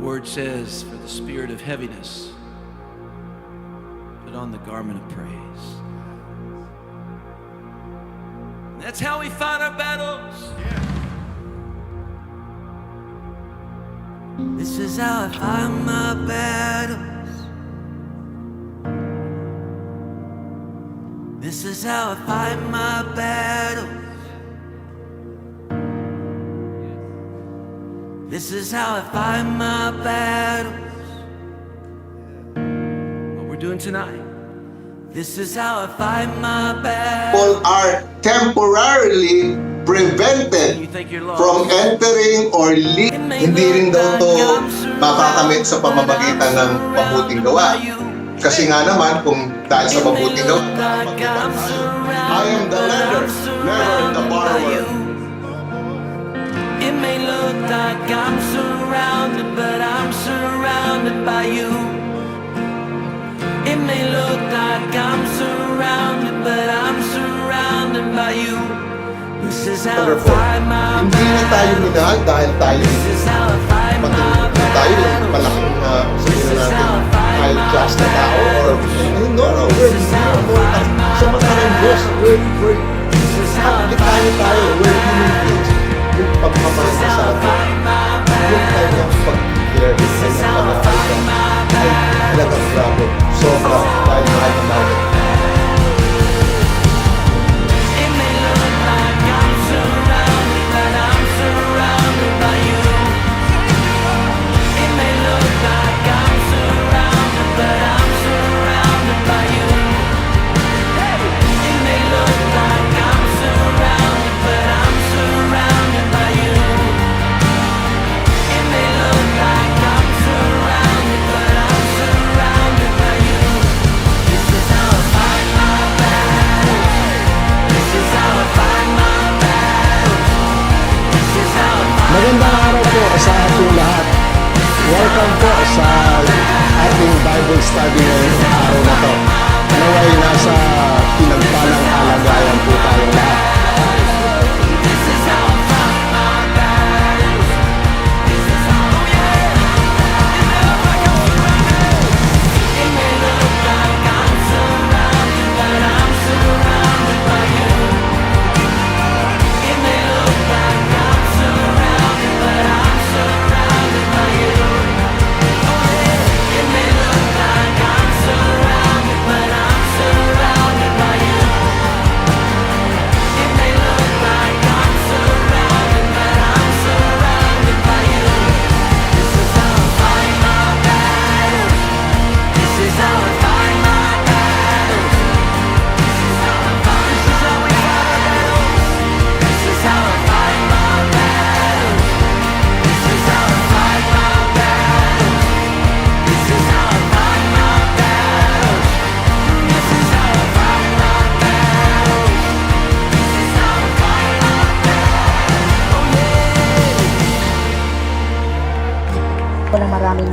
word says, for the spirit of heaviness, put on the garment of praise. And that's how we fight our battles. This is how I fight my battles. This is how I fight my battles. This is how I fight my battles. What we're doing tonight. This is how I fight my battles. People are temporarily prevented from entering or leaving. Hindi rin daw ito makakamit sa pamamagitan ng mabuting gawa. Kasi nga naman, kung dahil sa mabuting gawa, I am the lender, never the borrower. It may look like I'm surrounded, but I'm surrounded by you. It may look like I'm surrounded, but I'm surrounded by you. This is how I fight my hindi na tayo minahal dahil tayo matulog tayo lang malaking sabihin natin high class na tao or no, we're sa mata ng Diyos, we're tayo, we're human beings. Yung pagmamahal sa atin, yung kanyang pag-care, yung kanyang pag-aalitan ay talagang grabe, sobra dahil mahal na natin. Magandang araw po sa ating lahat. Welcome po sa ating Bible study ngayong araw na to. Naway nasa pinagpalang kalagayan po tayong lahat.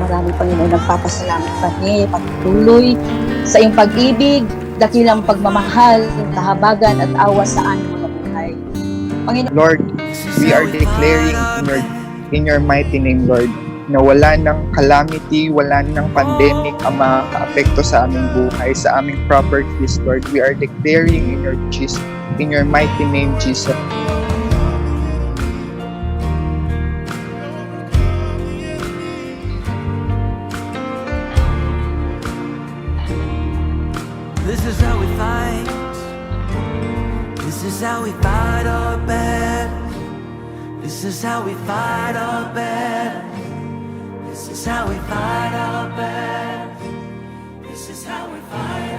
Maraming Panginoon, nagpapasalamat kami, pagtuloy sa iyong pag-ibig, dakilang pagmamahal, kahabagan at awa sa aming mga buhay. Panginoon, Lord, we are declaring in your mighty name, Lord, na wala ng calamity, wala ng pandemic ang makaka-apekto sa aming buhay, sa aming properties, Lord. We are declaring in your mighty name, Jesus. This is how we fight. This is how we fight our battles. This is how we fight our battles. This is how we fight our battles. This is how we fight